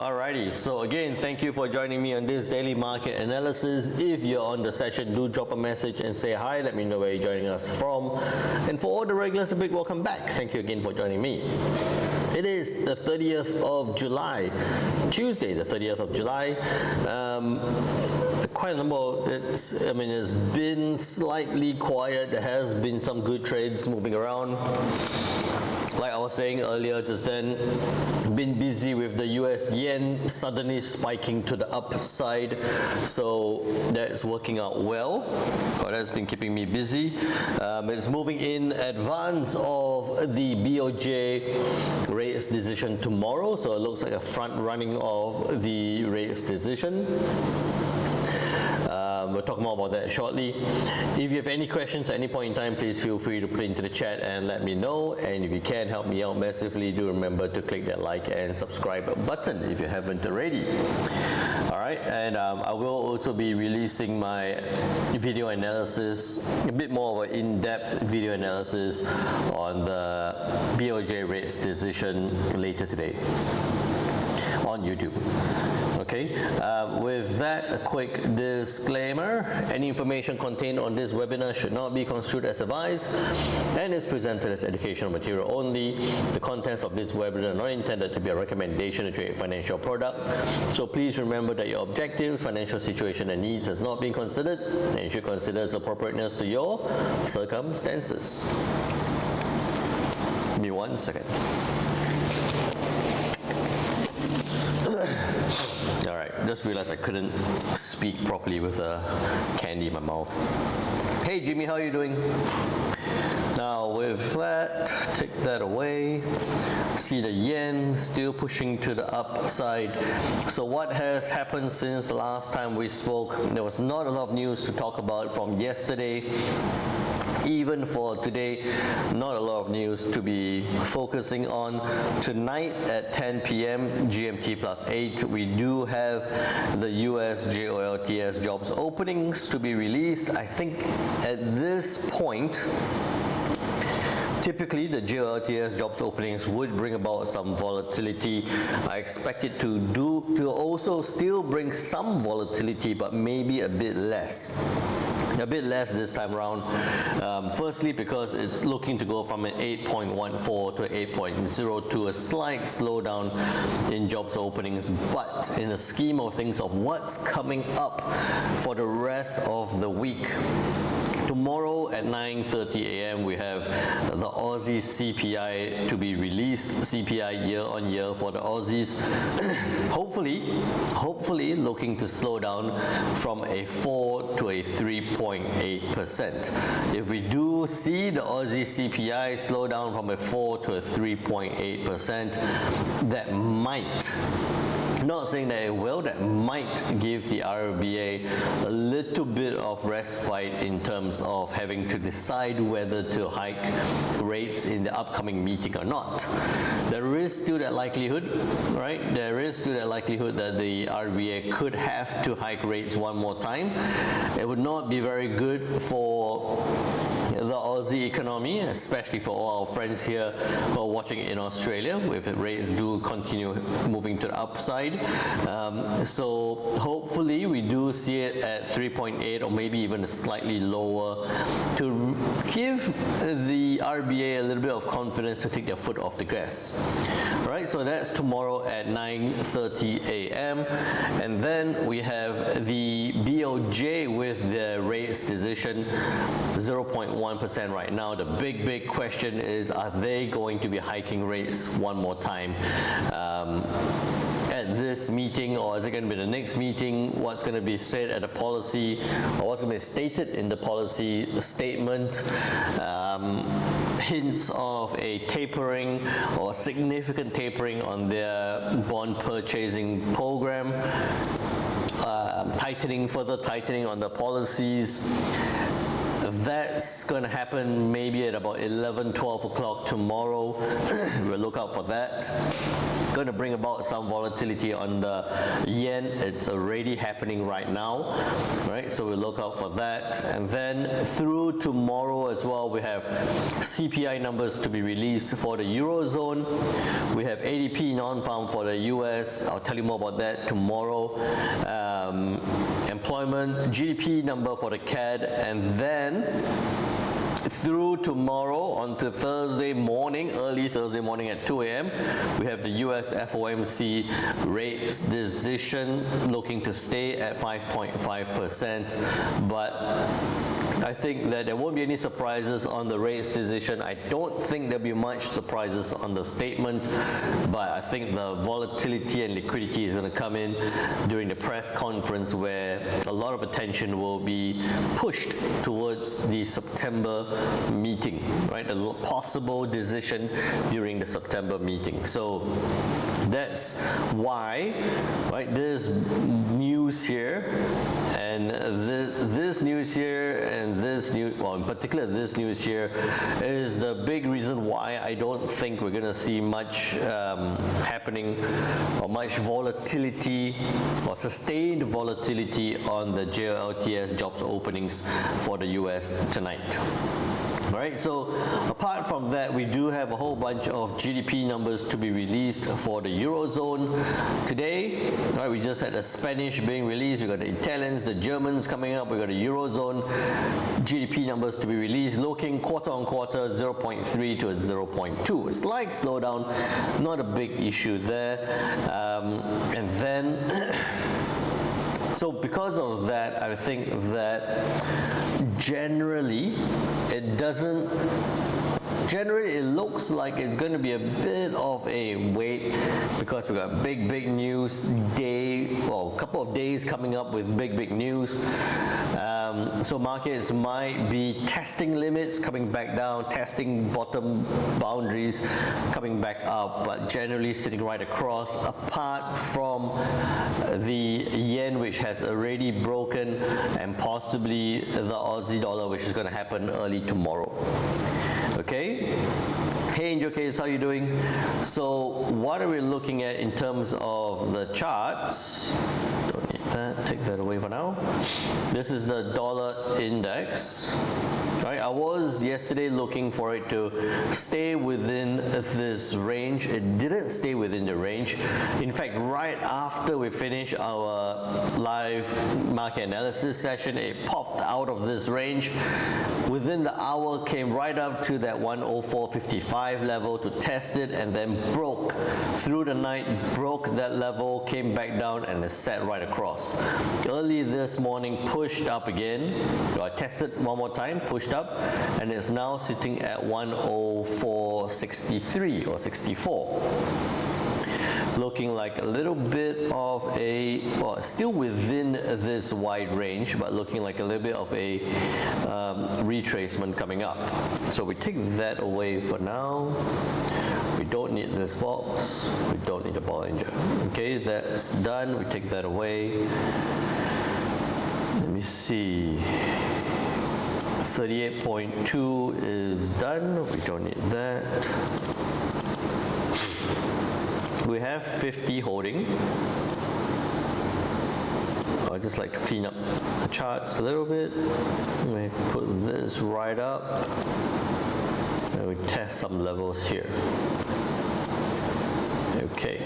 Alrighty, so again, thank you for joining me on this daily market analysis. If you're on the session, do drop a message and say hi. Let me know where you're joining us from. And for all the regulars, a big welcome back. Thank you again for joining me. It is the 30th of July, Tuesday, the 30th of July. Quite a number of, it's been slightly quiet. There has been some good trades moving around. Like I was saying earlier just then, been busy with the US yen suddenly spiking to the upside, so that's working out well. So that's been keeping me busy. It's moving in advance of the BOJ rates decision tomorrow, so it looks like a front running of the rates decision. We'll talk more about that shortly. If you have any questions at any point in time, please feel free to put it into the chat and let me know. And if you can help me out massively, do remember to click that like and subscribe button if you haven't already. Alright, and I will also be releasing my video analysis, a bit more of an in-depth video analysis on the BOJ rates decision later today on YouTube. Okay, with that, a quick disclaimer. Any information contained on this webinar should not be construed as advice and is presented as educational material only. The contents of this webinar are not intended to be a recommendation to trade a financial product. So please remember that your objectives, financial situation and needs has not been considered, and you should consider its appropriateness to your circumstances. Give me 1 second. Alright, just realized I couldn't speak properly with a candy in my mouth. Hey Jimmy, how are you doing? Now with that, take that away. See the yen still pushing to the upside. So what has happened since the last time we spoke? There was not a lot of news to talk about from yesterday. Even for today, not a lot of news to be focusing on. Tonight at 10 p.m. GMT plus 8, we do have the USJOLTS jobs openings to be released. I think at this point, typically, the JOLTS jobs openings would bring about some volatility. I expect it to also still bring some volatility, but maybe a bit less. A bit less this time around. Firstly, because it's looking to go from an 8.14 to 8.02, a slight slowdown in jobs openings. But in the scheme of things of what's coming up for the rest of the week, tomorrow at 9:30 a.m. we have the Aussie CPI to be released, CPI year on year for the Aussies. hopefully looking to slow down from a 4 to a 3.8%. If we do see the Aussie CPI slow down from a 4 to a 3.8%, that might, not saying that it will, that might give the RBA a little bit of respite in terms of having to decide whether to hike rates in the upcoming meeting or not. There is still that likelihood, right? There is still that likelihood that the RBA could have to hike rates one more time. It would not be very good for the Aussie economy, especially for all our friends here who are watching in Australia, if rates do continue moving to the upside. So hopefully we do see it at 3.8 or maybe even slightly lower to give the RBA a little bit of confidence to take their foot off the gas. Alright, so that's tomorrow at 9:30 a.m. and then we have the BOJ with the rates decision 0.1% right now. The big question is, are they going to be hiking rates one more time at this meeting, or is it going to be the next meeting? What's going to be said at the policy, or what's going to be stated in the policy statement? Hints of a tapering or significant tapering on their bond purchasing program, further tightening on the policies. That's going to happen maybe at about 11, 12 o'clock tomorrow. We'll look out for that. Going to bring about some volatility on the yen. It's already happening right now, right? So we'll look out for that. And then through tomorrow as well, we have CPI numbers to be released for the Eurozone. We have ADP non-farm for the US. I'll tell you more about that tomorrow. Employment, GDP number for the CAD, and then through tomorrow onto Thursday morning, early Thursday morning at 2 a.m., we have the US FOMC rates decision looking to stay at 5.5%, but I think that there won't be any surprises on the rates decision. I don't think there'll be much surprises on the statement, but I think the volatility and liquidity is going to come in during the press conference, where a lot of attention will be pushed towards the September meeting, right? A possible decision during the September meeting. So that's why, right, this news here and this news here and this news, well, in particular this news here, is the big reason why I don't think we're going to see much happening or much volatility or sustained volatility on the JLTS jobs openings for the US tonight. All right, so apart from that, we do have a whole bunch of GDP numbers to be released for the Eurozone today. All right, we just had the Spanish being released, we got the Italians, the Germans coming up, we got the Eurozone GDP numbers to be released, looking quarter on quarter 0.3 to a 0.2. A slight slowdown, not a big issue there. And then so because of that, I think that generally it looks like it's going to be a bit of a wait, because we got big news day, well, a couple of days coming up with big news. So markets might be testing limits, coming back down, testing bottom boundaries, coming back up, but generally sitting right across, apart from the yen, which has already broken, and possibly the Aussie dollar, which is going to happen early tomorrow. Okay. Hey Angel Case, how are you doing? So what are we looking at in terms of the charts? Don't need that, take that away for now. This is the dollar index. Right, I was yesterday looking for it to stay within this range. It didn't stay within the range. In fact, right after we finished our live market analysis session, it popped out of this range. Within the hour, came right up to that 104.55 level to test it, and then broke through the night, broke that level, came back down, and it sat right across. Early this morning, pushed up again. I tested one more time, pushed up, and it's now sitting at 104.63 or 64. Looking like a little bit of a, well, still within this wide range, but looking like a little bit of a retracement coming up. So we take that away for now. We don't need this box. We don't need a Bollinger. Okay, that's done. We take that away. Let me see. 38.2 is done. We don't need that. We have 50 holding. I'd just like to clean up the charts a little bit. We put this right up, and we test some levels here. Okay,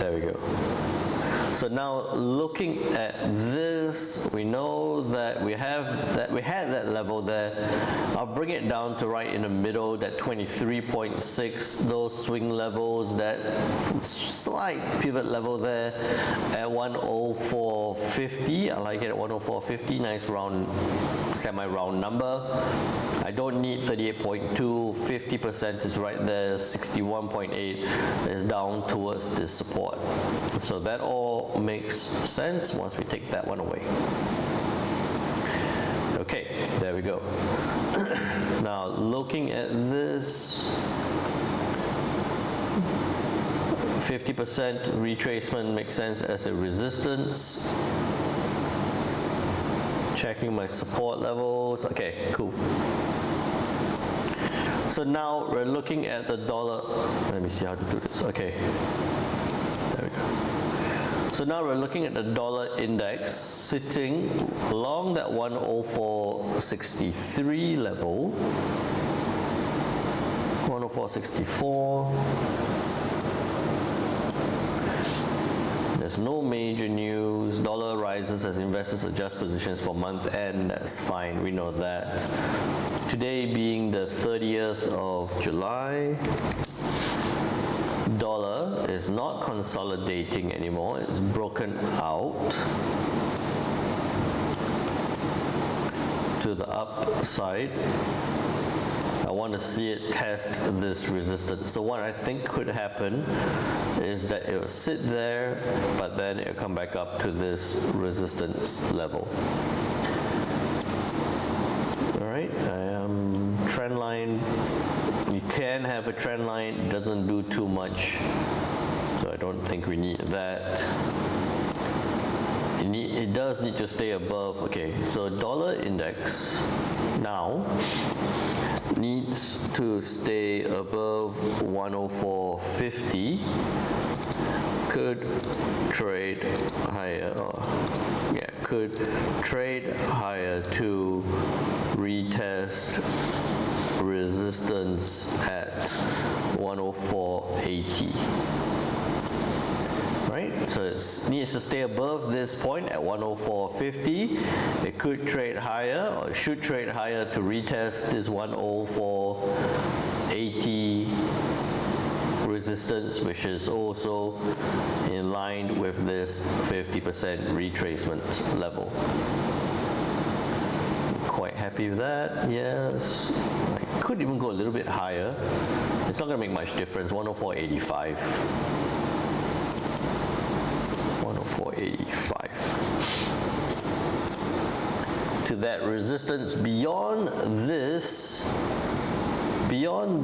there we go. So now looking at this, we know that we had that level there. I'll bring it down to right in the middle, that 23.6, those swing levels, that slight pivot level there at 104.50. I like it at 104.50, nice round, semi-round number. I don't need 38.2, 50% is right there, 61.8 is down towards this support. So that all makes sense once we take that one away. Okay, there we go. Now looking at this, 50% retracement makes sense as a resistance. checking my support levels. Okay, cool. So now we're looking at the dollar. Let me see how to do this. Okay, there we go. So now we're looking at the dollar index sitting along that 104.63 level. 104.64. There's no major news. Dollar rises as investors adjust positions for month end. That's fine, we know that. Today being the 30th of July, dollar is not consolidating anymore. It's broken out to the upside. I want to see it test this resistance. So what I think could happen is that it will sit there, but then it will come back up to this resistance level. All right, trend line. You can have a trend line, it doesn't do too much, so I don't think we need that. It does need to stay above. Okay, so dollar index now needs to stay above 104.50. Could trade higher, could trade higher to retest resistance at 104.80. Right? So it needs to stay above this point at 104.50. It could trade higher, or should trade higher to retest this 104.80 resistance, which is also in line with this 50% retracement level. Quite happy with that, yes. I could even go a little bit higher. It's not going to make much difference. 104.85. 104.85. To that resistance. Beyond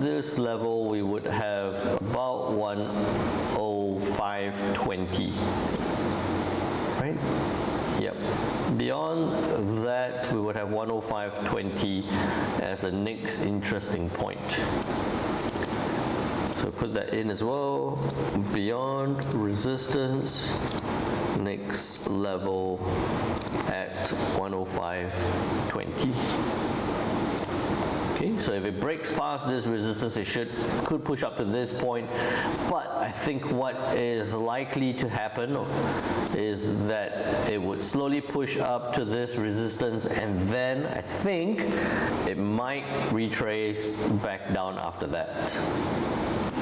this level, we would have about 105.20. Right? Yep. Beyond that, we would have 105.20 as a next interesting point. So put that in as well. Beyond resistance, next level at 105.20. Okay, so if it breaks past this resistance, it could push up to this point. But I think what is likely to happen is that it would slowly push up to this resistance, and then I think it might retrace back down after that.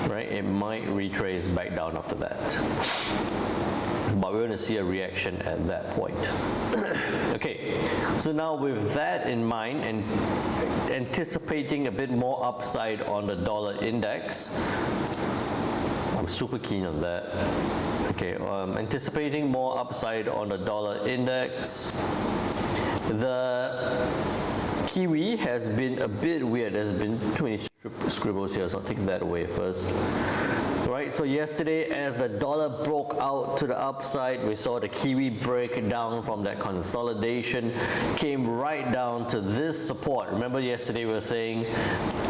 Right? It might retrace back down after that. But we're going to see a reaction at that point. Okay, so now with that in mind and anticipating a bit more upside on the dollar index, I'm super keen on that. Okay, anticipating more upside on the dollar index. The Kiwi has been a bit weird. There's been too many scribbles here, so I'll take that away first. Right, so yesterday as the dollar broke out to the upside, we saw the Kiwi break down from that consolidation, came right down to this support. Remember yesterday we were saying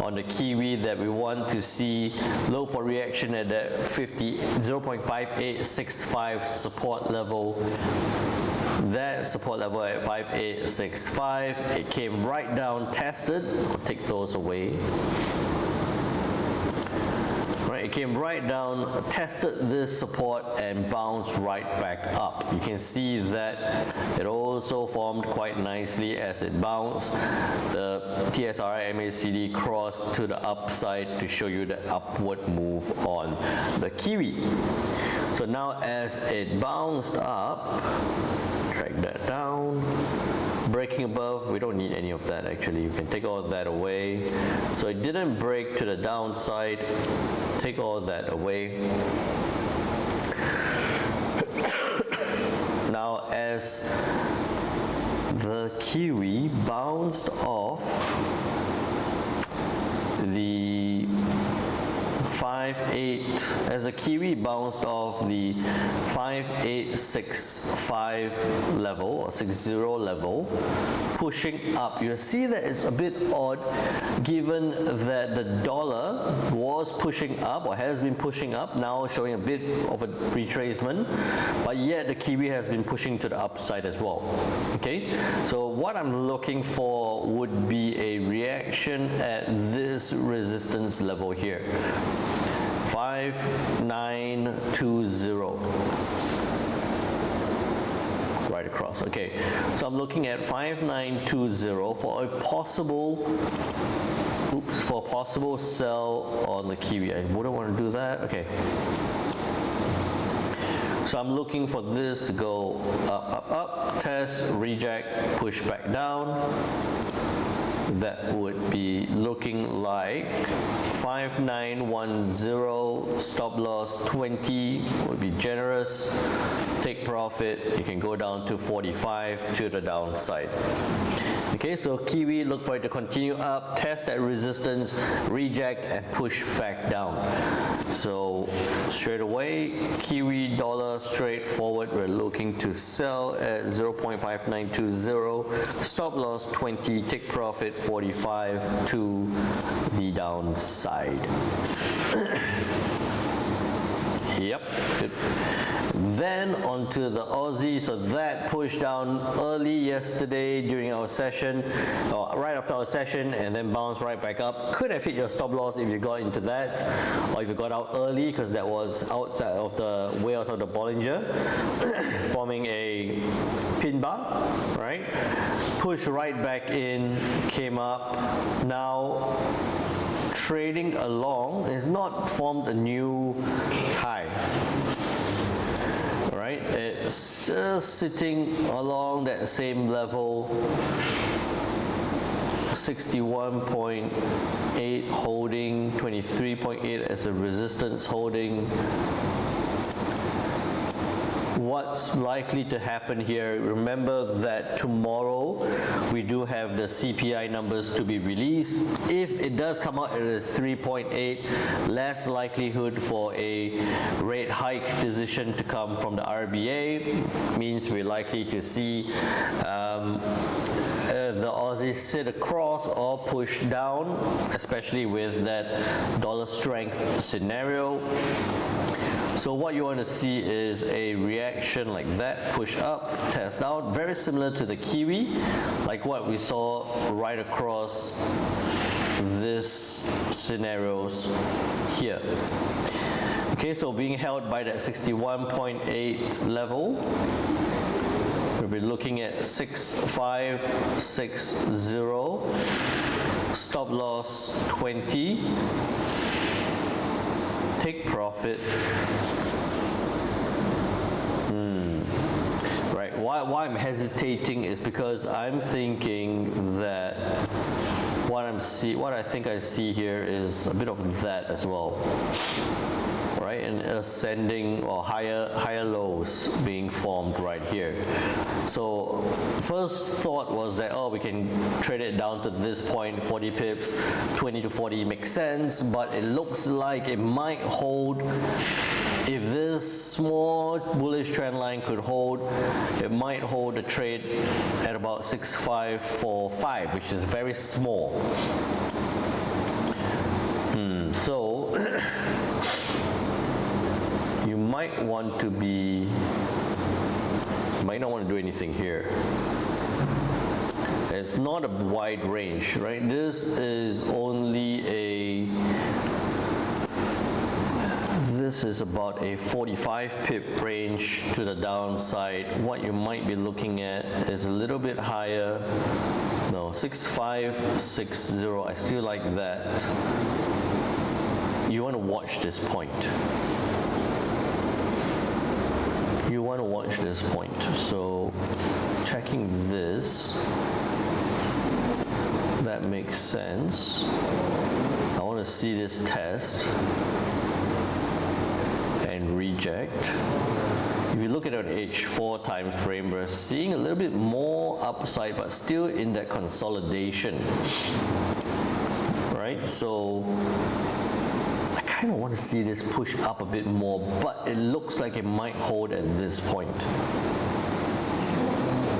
on the Kiwi that we want to see look for reaction at that 0.5865 support level. That support level at 5865, it came right down, tested. I'll take those away. Right, it came right down, tested this support and bounced right back up. You can see that it also formed quite nicely as it bounced. The TSRI MACD crossed to the upside to show you the upward move on the Kiwi. So now as it bounced up, drag that down, breaking above, we don't need any of that actually, you can take all that away. So it didn't break to the downside, take all that away. Now as the Kiwi bounced off the 5 5.8 as a Kiwi bounced off the 5.865 level or 60 level, pushing up. You see that it's a bit odd given that the dollar was pushing up or has been pushing up, now showing a bit of a retracement, but yet the Kiwi has been pushing to the upside as well. Okay, so what I'm looking for would be a reaction at this resistance level here, 5920. Right across. Okay, so I'm looking at 5920 for a possible sell on the Kiwi. I wouldn't want to do that. Okay. So I'm looking for this to go up, up, up, test, reject, push back down. That would be looking like 5910, stop loss 20 would be generous. Take profit, you can go down to 45 to the downside. Okay, so Kiwi, look for it to continue up, test that resistance, reject, and push back down. So straight away, Kiwi dollar straightforward, we're looking to sell at 0.5920, stop loss 20, take profit 45 to the downside. Yep, good. Then onto the Aussie, so that pushed down early yesterday during our session, or right after our session, and then bounced right back up. Could have hit your stop loss if you got into that, or if you got out early, because that was outside of the way outside of the Bollinger, forming a pin bar, right? Push right back in, came up, now trading along, it's not formed a new high. Right, it's just sitting along that same level, 61.8 holding, 23.8 as a resistance holding. What's likely to happen here, remember that tomorrow we do have the CPI numbers to be released. If it does come out at a 3.8, less likelihood for a rate hike decision to come from the RBA, means we're likely to see the Aussie sit across or push down, especially with that dollar strength scenario. So what you want to see is a reaction like that, push up, test out, very similar to the Kiwi, like what we saw right across this scenarios here. Okay, so being held by that 61.8 level, we'll be looking at 6560, stop loss 20, take profit. Right, why I'm hesitating is because I'm thinking that what I think I see here is a bit of that as well. Right, and ascending or higher lows being formed right here. So first thought was that, oh, we can trade it down to this point, 40 pips, 20 to 40 makes sense, but it looks like it might hold. If this small bullish trend line could hold, it might hold a trade at about 6545, which is very small. So you might want to be, might not want to do anything here. It's not a wide range, right? This is only this is about a 45 pip range to the downside. What you might be looking at is a little bit higher. No, 6560, I still like that. You want to watch this point. You want to watch this point. So checking this, that makes sense. I want to see this test and reject. If you look at an H4 time frame, we're seeing a little bit more upside, but still in that consolidation, right? So I kind of want to see this push up a bit more, but it looks like it might hold at this point.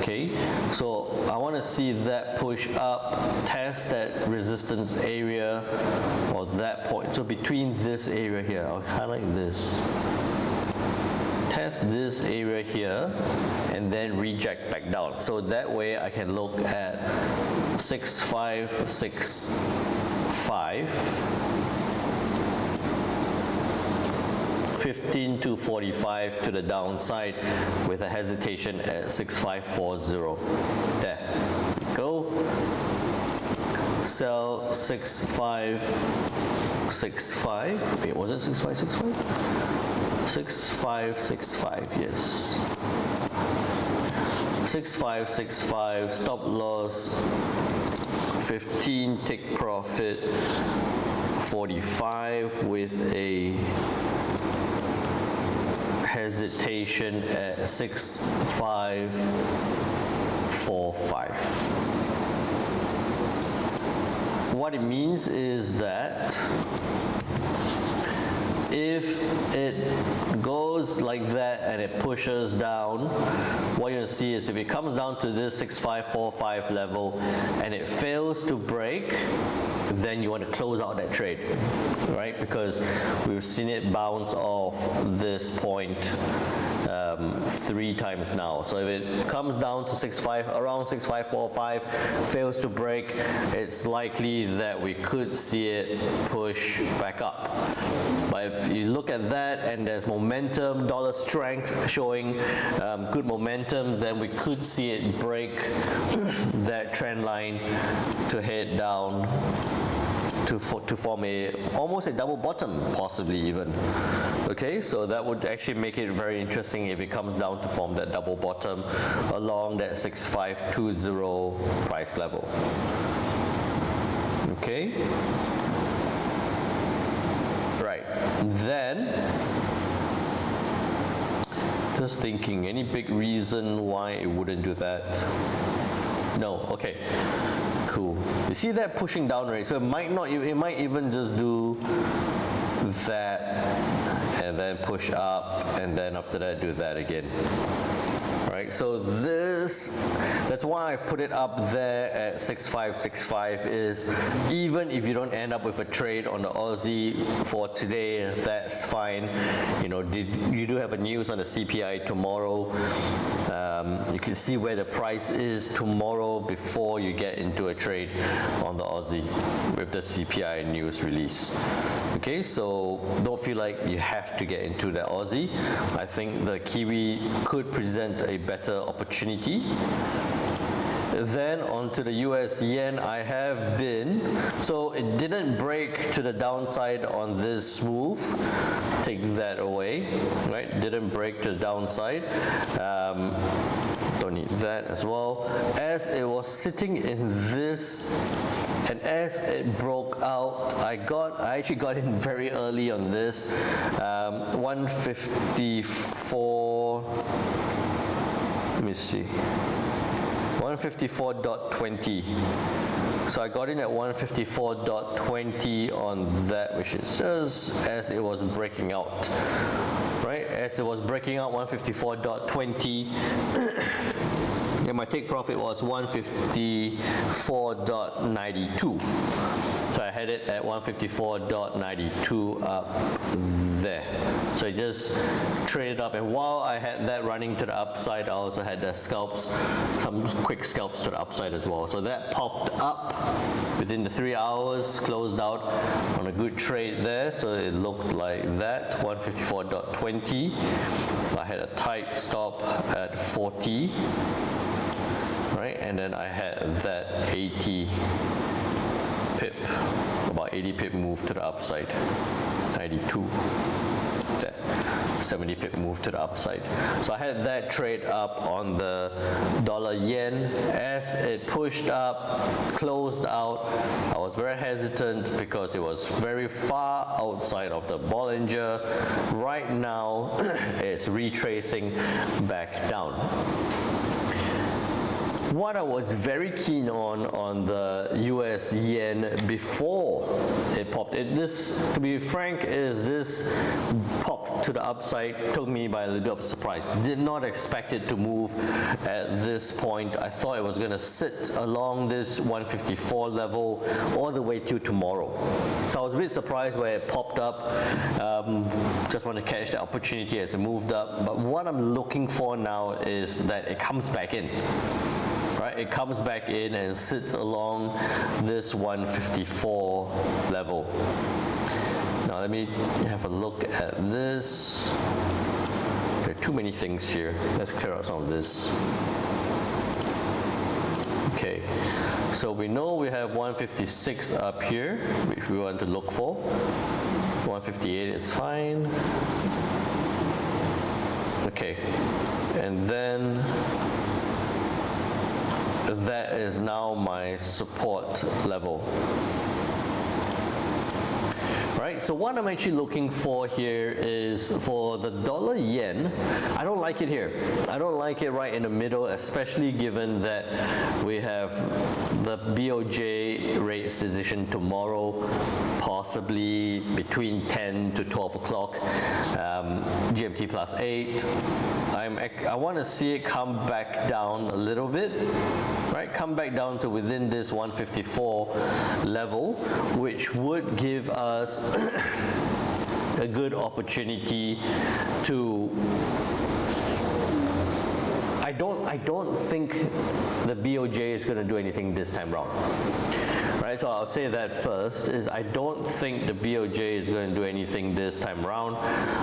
Okay, so I want to see that push up, test that resistance area, or that point. So between this area here, I'll highlight this. Test this area here, and then reject back down. So that way I can look at 6565. 15 to 45 to the downside with a hesitation at 6540. There. Go. Sell 6565. Wait, was it 6565? 6565, yes. 6565, stop loss 15, take profit 45 with a hesitation at 6545. What it means is that if it goes like that and it pushes down, what you're going to see is if it comes down to this 6545 level and it fails to break, then you want to close out that trade, right? Because we've seen it bounce off this point 3 times now. So if it comes down to around 6545, fails to break, it's likely that we could see it push back up. But if you look at that and there's momentum, dollar strength showing good momentum, then we could see it break that trend line to head down to form almost a double bottom, possibly even. Okay, so that would actually make it very interesting if it comes down to form that double bottom along that 6520 price level. Okay. Right, then, just thinking, any big reason why it wouldn't do that? No, okay, cool. You see that pushing down, right? So it might even just do that and then push up and then after that do that again. Right, so that's why I've put it up there at 6565 is even if you don't end up with a trade on the Aussie for today, that's fine. You know, you do have a news on the CPI tomorrow. You can see where the price is tomorrow before you get into a trade on the Aussie with the CPI news release. Okay, so don't feel like you have to get into the Aussie. I think the Kiwi could present a better opportunity. Then onto the US yen, I have been, so it didn't break to the downside on this move. Take that away, right? Didn't break to the downside. Don't need that as well. As it was sitting in this, and as it broke out, I actually got in very early on this, 154. Let me see. 154.20. So I got in at 154.20 on that, which is just as it was breaking out. Right? As it was breaking out, 154.20. And my take profit was 154.92. So I had it at 154.92 up there. So I just traded up, and while I had that running to the upside, I also had the scalps, some quick scalps to the upside as well. So that popped up within the 3 hours, closed out on a good trade there. So it looked like that, 154.20. I had a tight stop at 40. Right, and then I had that 80 pip, about 80 pip move to the upside, 92, that 70 pip move to the upside. So I had that trade up on the dollar yen. As it pushed up, closed out, I was very hesitant because it was very far outside of the Bollinger. Right now, it's retracing back down. what I was very keen on the US yen before it popped. This, to be frank, is this pop to the upside took me by a little bit of a surprise. Did not expect it to move at this point. I thought it was going to sit along this 154 level all the way till tomorrow. So I was a bit surprised where it popped up. Just want to catch the opportunity as it moved up. But what I'm looking for now is that it comes back in. Right, it comes back in and sits along this 154 level. Now let me have a look at this. There are too many things here. Let's clear out some of this. Okay, so we know we have 156 up here, which we want to look for. 158 is fine. Okay, and then that is now my support level. Right, so what I'm actually looking for here is for the dollar yen. I don't like it here. I don't like it right in the middle, especially given that we have the BOJ rates decision tomorrow, possibly between 10 to 12 o'clock, GMT plus 8. I want to see it come back down a little bit, right? Come back down to within this 154 level, which would give us a good opportunity to. I don't think the BOJ is going to do anything this time round. Right, so I'll say that first, is I don't think the BOJ is going to do anything this time around.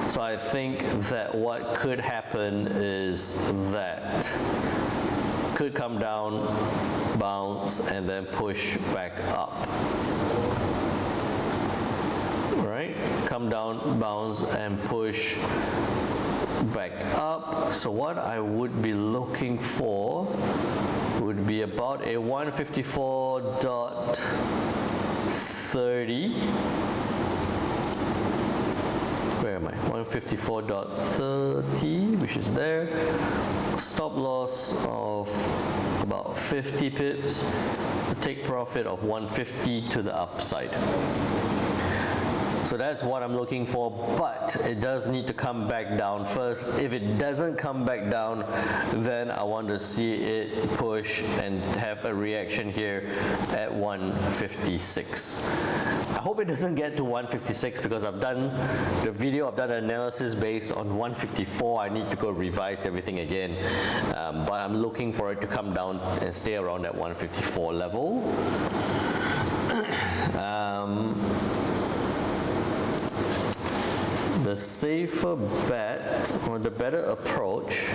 So I think that what could happen is that could come down, bounce, and then push back up. Right, come down, bounce, and push back up. So what I would be looking for would be about a 154.30. Where am I? 154.30, which is there. Stop loss of about 50 pips. A take profit of 150 to the upside. So that's what I'm looking for, but it does need to come back down first. If it doesn't come back down, then I want to see it push and have a reaction here at 156. I hope it doesn't get to 156 because I've done the video, I've done an analysis based on 154. I need to go revise everything again, but I'm looking for it to come down and stay around that 154 level. The safer bet, or the better approach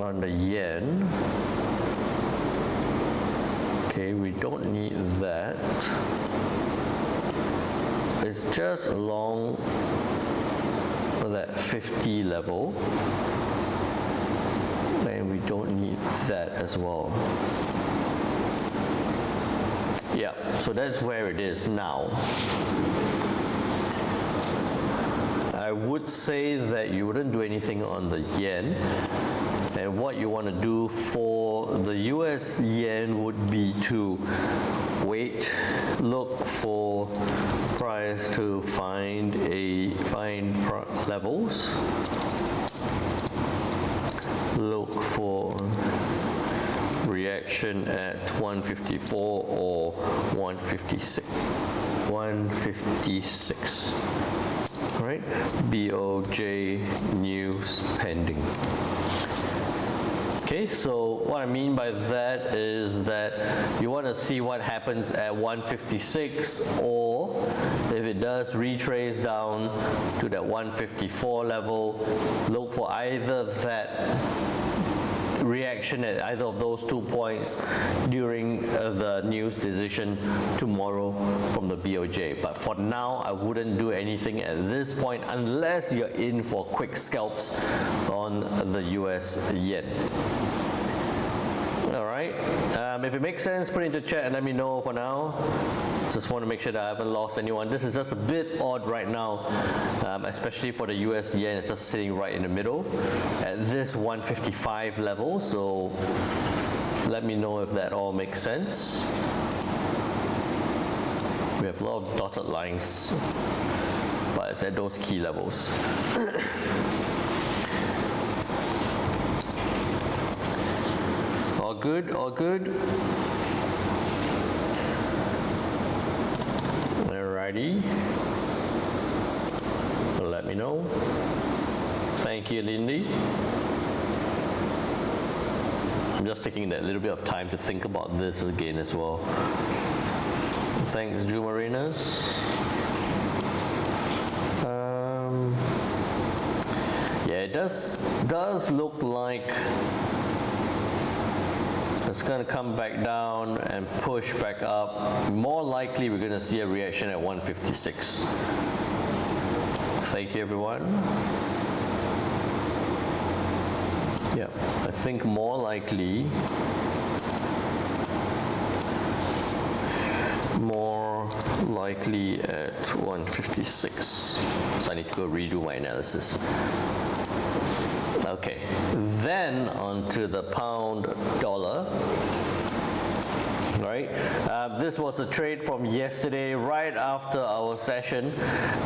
on the yen, okay, we don't need that. It's just along that 50 level, and we don't need that as well. Yeah, so that's where it is now. I would say that you wouldn't do anything on the yen, and what you want to do for the US yen would be to wait, look for price to find levels, look for reaction at 154 or 156. Right, BOJ news pending. Okay, so what I mean by that is that you want to see what happens at 156, or if it does retrace down to that 154 level, look for either that reaction at either of those 2 points during the news decision tomorrow from the BOJ. But for now, I wouldn't do anything at this point unless you're in for quick scalps on the US yen. All right. If it makes sense, put it into chat and let me know for now. Just want to make sure that I haven't lost anyone. This is just a bit odd right now, especially for the US yen. It's just sitting right in the middle at this 155 level. So let me know if that all makes sense. We have a lot of dotted lines, but it's at those key levels. All good, all good. Alrighty. Let me know. Thank you, Lindy. I'm just taking that little bit of time to think about this again as well. Thanks, Drew Marinas. Yeah, it does look like it's going to come back down and push back up. More likely, we're going to see a reaction at 156. Thank you, everyone. Yeah, I think more likely at 156. So I need to go redo my analysis. Okay, then onto the pound dollar. Right, this was a trade from yesterday, right after our session,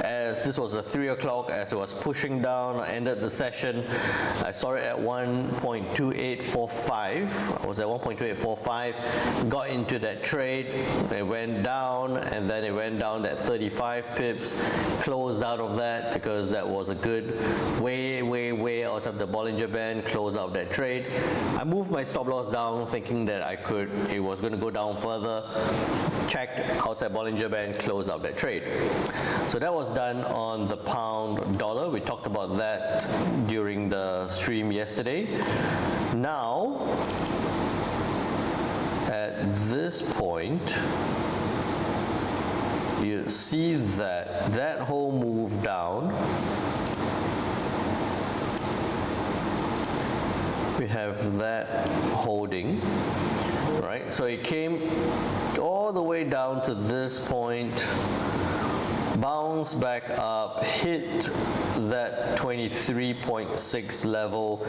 as this was a 3 o'clock. As it was pushing down, I ended the session. I saw it at 1.2845. I was at 1.2845. Got into that trade. It went down, and then it went down that 35 pips. Closed out of that because that was a good way out of the Bollinger Band. Closed out that trade. I moved my stop loss down, thinking that it was going to go down further. Checked outside Bollinger Band, closed out that trade. So that was done on the pound dollar. We talked about that during the stream yesterday. Now, at this point, you see that whole move down, we have that holding. Right, so it came all the way down to this point, bounced back up, hit that 23.6 level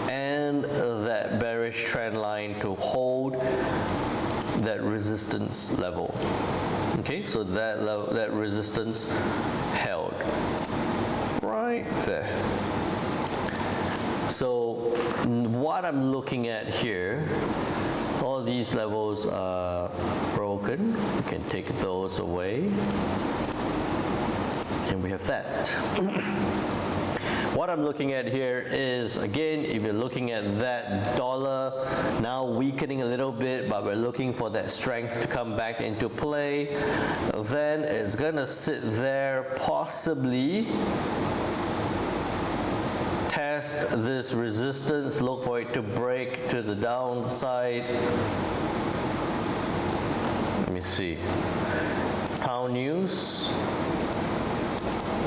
and that bearish trend line to hold that resistance level. Okay, so that resistance held right there. So what I'm looking at here, all these levels are broken. We can take those away. And we have that. What I'm looking at here is, again, if you're looking at that dollar now weakening a little bit, but we're looking for that strength to come back into play, then it's gonna sit there, possibly test this resistance, look for it to break to the downside. Let me see. Pound news.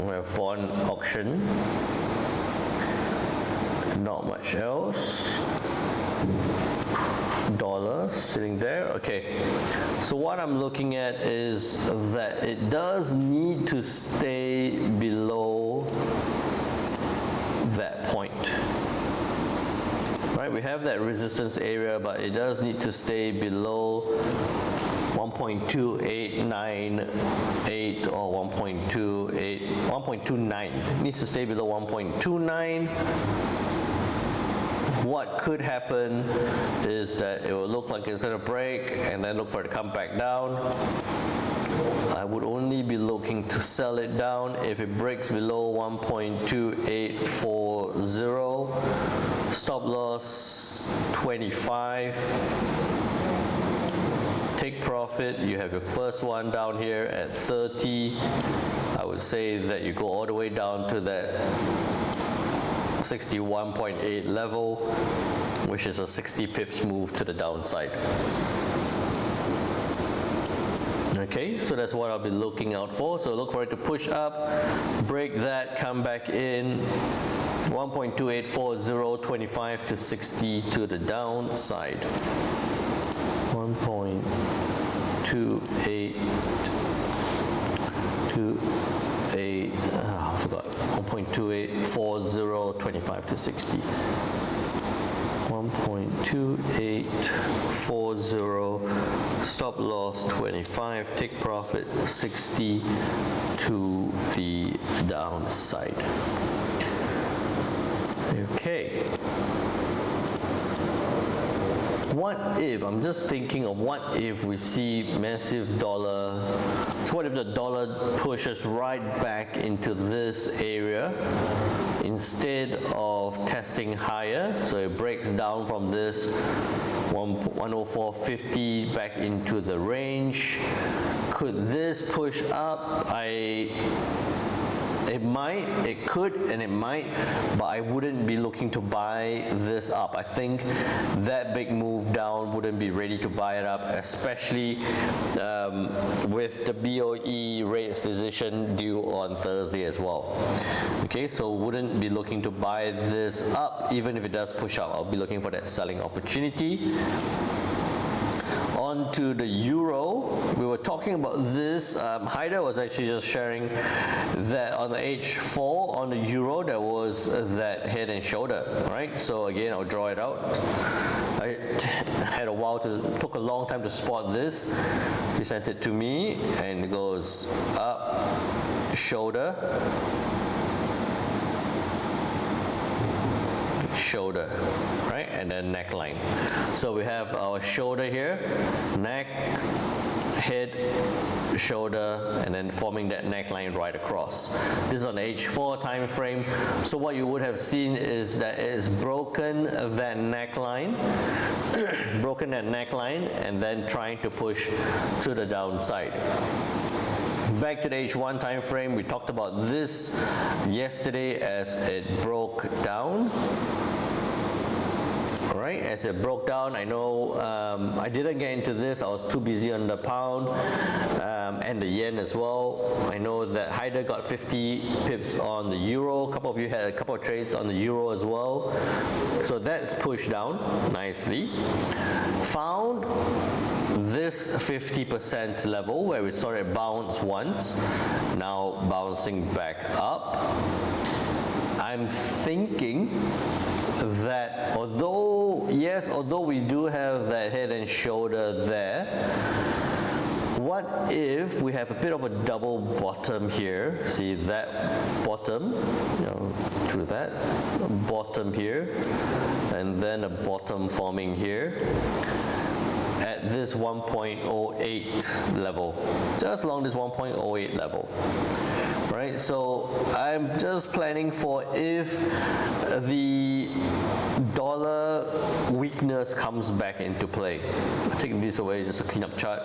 We have bond auction. Not much else. Dollar sitting there. Okay. So what I'm looking at is that it does need to stay below that point. Right, we have that resistance area, but it does need to stay below 1.2898 or 1.29. It needs to stay below 1.29. What could happen is that it will look like it's going to break and then look for it to come back down. I would only be looking to sell it down if it breaks below 1.2840. Stop loss 25. Take profit. You have your first one down here at 30. I would say that you go all the way down to that 61.8 level, which is a 60 pips move to the downside. Okay, so that's what I'll be looking out for. So look for it to push up, break that, come back in, 1.2840, 25 to 60 to the downside. I forgot, 1.2840, 25 to 60. 1.2840, stop loss 25, take profit 60 to the downside. Okay. What if, I'm just thinking of what if we see massive dollar, so what if the dollar pushes right back into this area instead of testing higher, so it breaks down from this 104.50 back into the range. Could this push up? It might, it could, and it might, but I wouldn't be looking to buy this up. I think that big move down wouldn't be ready to buy it up, especially with the BOE rates decision due on Thursday as well. Okay, so wouldn't be looking to buy this up, even if it does push up. I'll be looking for that selling opportunity. On to the euro, we were talking about this. Haider was actually just sharing that on the H4 on the euro there was that head and shoulder, right? So again, I'll draw it out. I had a while took a long time to spot this. He sent it to me and it goes up, shoulder, shoulder, right, and then neckline. So we have our shoulder here, neck, head, shoulder, and then forming that neckline right across. This is on the H4 time frame. So what you would have seen is that it is broken that neckline, and then trying to push to the downside. Back to the H1 time frame, we talked about this yesterday as it broke down. Right, as it broke down, I know I didn't get into this. I was too busy on the pound and the yen as well. I know that Haider got 50 pips on the euro. A couple of you had a couple of trades on the euro as well. So that's pushed down nicely. Found this 50% level where we saw it bounce once, now bouncing back up. I'm thinking that although we do have that head and shoulder there, what if we have a bit of a double bottom here? See that bottom, through that bottom here, and then a bottom forming here at this 1.08 level, just along this 1.08 level. Right, so I'm just planning for if the dollar weakness comes back into play. I'll take this away, just a cleanup chart.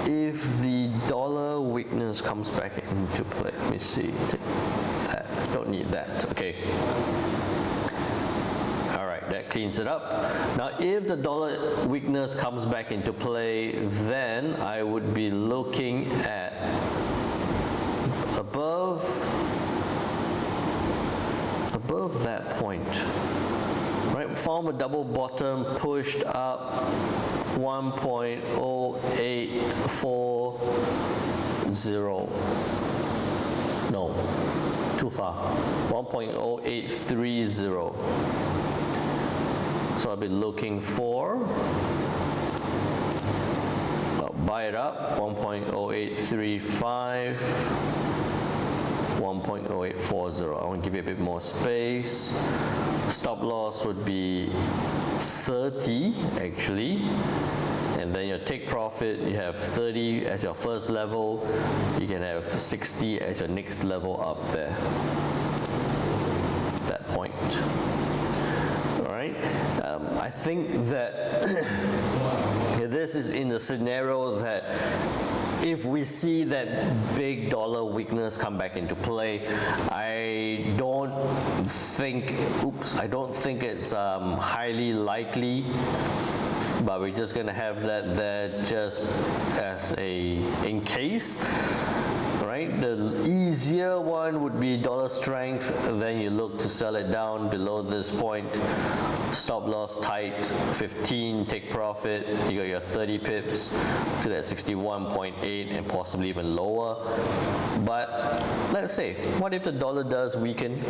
If the dollar weakness comes back into play, let me see, take that, don't need that, okay. That cleans it up. Now, if the dollar weakness comes back into play, then I would be looking at above that point, right? Form a double bottom, pushed up 1.0840. No, too far. 1.0830. So I'll be looking for, buy it up, 1.0835, 1.0840. I want to give you a bit more space. Stop loss would be 30 actually. And then your take profit, you have 30 as your first level. You can have 60 as your next level up there. That point. I think that this is in the scenario that if we see that big dollar weakness come back into play, I don't think it's highly likely, but we're just going to have that there just as in case. Right? The easier one would be dollar strength, then you look to sell it down below this point. Stop loss tight, 15, take profit. You got your 30 pips to that 61.8 and possibly even lower. But let's say, what if the dollar does weaken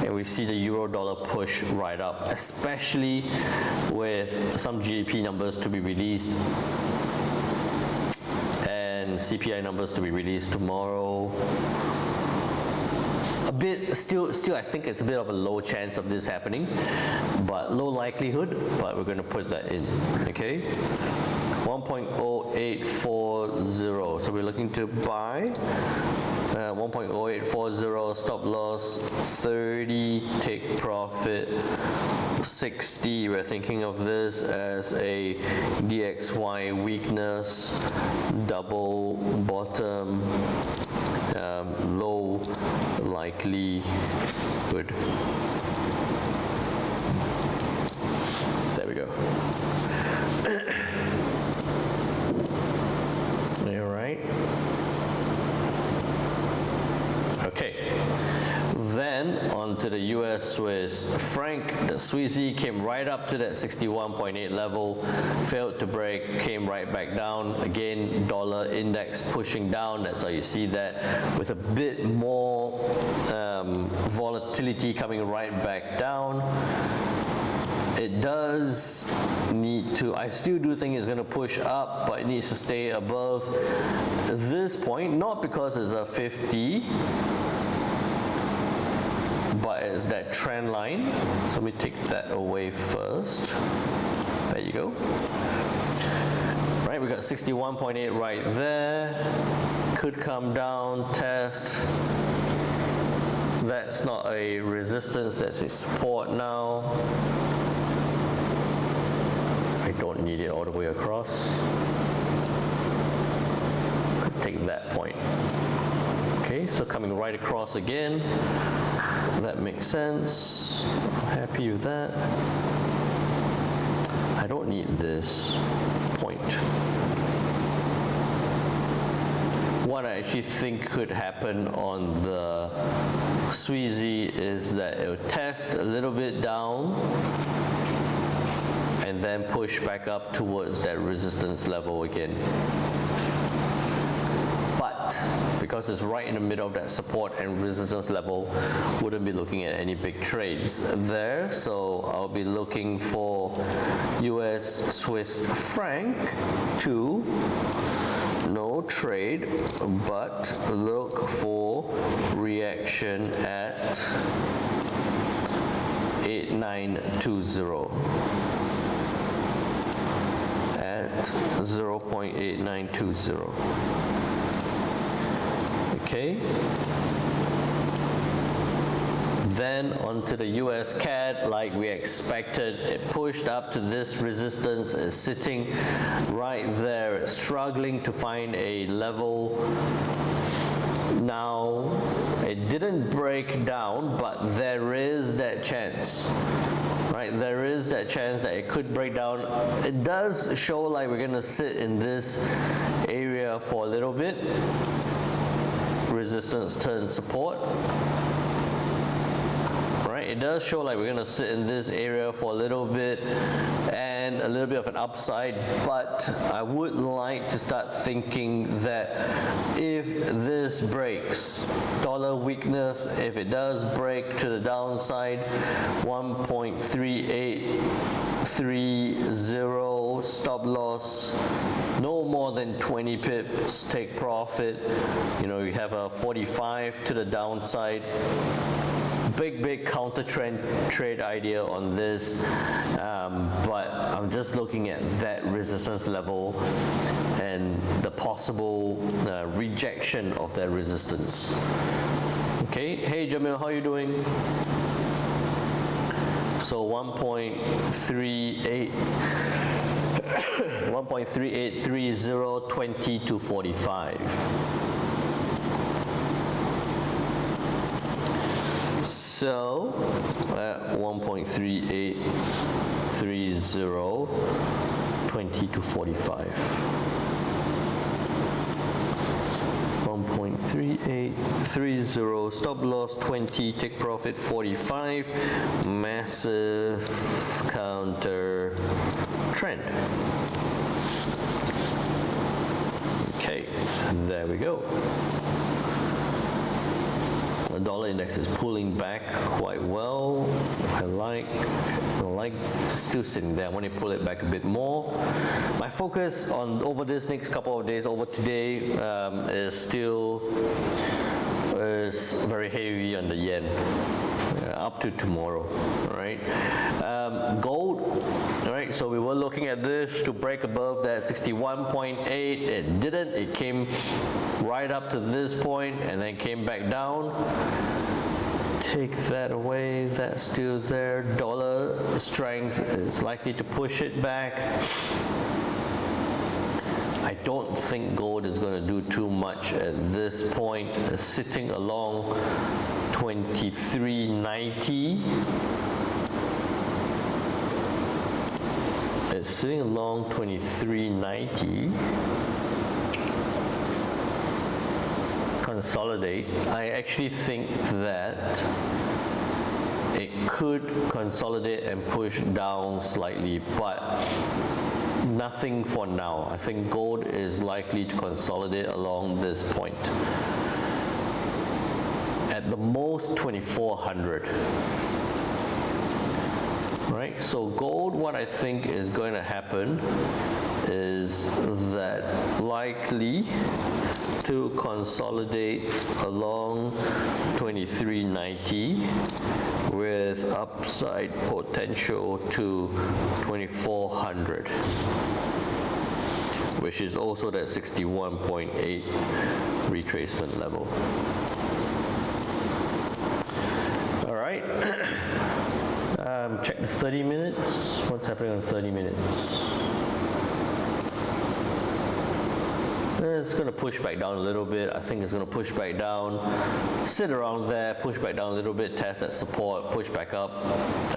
and we see the euro dollar push right up, especially with some GDP numbers to be released and CPI numbers to be released tomorrow. A bit, still I think it's a bit of a low chance of this happening, but low likelihood, but we're going to put that in, okay? 1.0840, so we're looking to buy 1.0840, stop loss 30, take profit 60. We're thinking of this as a DXY weakness, double bottom, low likelihood. There we go. All right. Okay. Then on to the US Swiss franc. The Swissie came right up to that 61.8 level, failed to break, came right back down. Again, dollar index pushing down. That's how you see that, with a bit more volatility coming right back down. It does need to, I still do think it's going to push up, but it needs to stay above this point, not because it's a 50, but it's that trend line. So let me take that away first. There you go. Right, we got 61.8 right there. Could come down, test. That's not a resistance, that's a support now. I don't need it all the way across. Could take that point. Okay, so coming right across again. That makes sense. I'm happy with that. I don't need this point. What I actually think could happen on the Swissie is that it will test a little bit down and then push back up towards that resistance level again. But because it's right in the middle of that support and resistance level, wouldn't be looking at any big trades there. So I'll be looking for US Swiss franc to no trade, but look for reaction at 8920. At 0.8920. Okay. Then onto the US CAD, like we expected, it pushed up to this resistance, is sitting right there, it's struggling to find a level. Now, it didn't break down, but there is that chance. Right, there is that chance that it could break down. It does show like we're going to sit in this area for a little bit. Resistance turns support. Right, it does show like we're going to sit in this area for a little bit and a little bit of an upside, but I would like to start thinking that if this breaks, dollar weakness, if it does break to the downside, 1.3830 stop loss, no more than 20 pips, take profit. You know, you have a 45 to the downside. Big counter trade idea on this, but I'm just looking at that resistance level and the possible rejection of that resistance. Okay, hey Jamil, how are you doing? So 1.3830 20 to 45. So at 1.3830 20 to 45. 1.3830 0.3830, stop loss 20, take profit 45, massive counter trend. Okay, there we go. The dollar index is pulling back quite well. I like still sitting there. I want to pull it back a bit more. My focus on over this next couple of days, over today, is still very heavy on the yen. Up to tomorrow, all right? Gold, all right, so we were looking at this to break above that 61.8. It didn't. It came right up to this point and then came back down. Take that away, that's still there. Dollar strength is likely to push it back. I don't think gold is going to do too much at this point. Sitting along 23.90. It's sitting along 23.90. Consolidate. I actually think that it could consolidate and push down slightly, but nothing for now. I think gold is likely to consolidate along this point. At the most 2400. Right? So gold, what I think is going to happen is that likely to consolidate along 2390 with upside potential to 2400, which is also that 61.8 retracement level. All right. Check the 30 minutes. What's happening on 30 minutes? It's going to push back down a little bit. I think it's going to push back down, sit around there, push back down a little bit, test that support, push back up.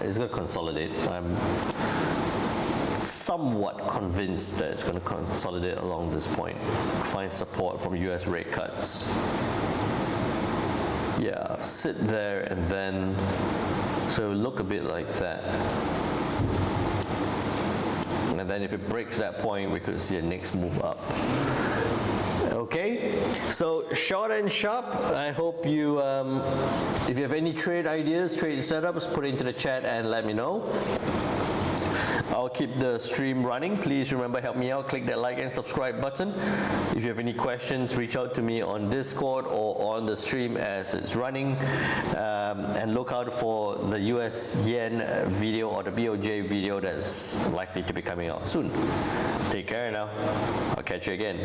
It's going to consolidate. I'm somewhat convinced that it's going to consolidate along this point, find support from US rate cuts. Yeah, sit there and then, so it will look a bit like that. And then if it breaks that point, we could see a next move up. Okay, so short and sharp. I hope you, if you have any trade ideas, trade setups, put it into the chat and let me know. I'll keep the stream running. Please remember, help me out, click that like and subscribe button. If you have any questions, reach out to me on Discord or on the stream as it's running. And look out for the US yen video or the BOJ video that's likely to be coming out soon. Take care now. I'll catch you again.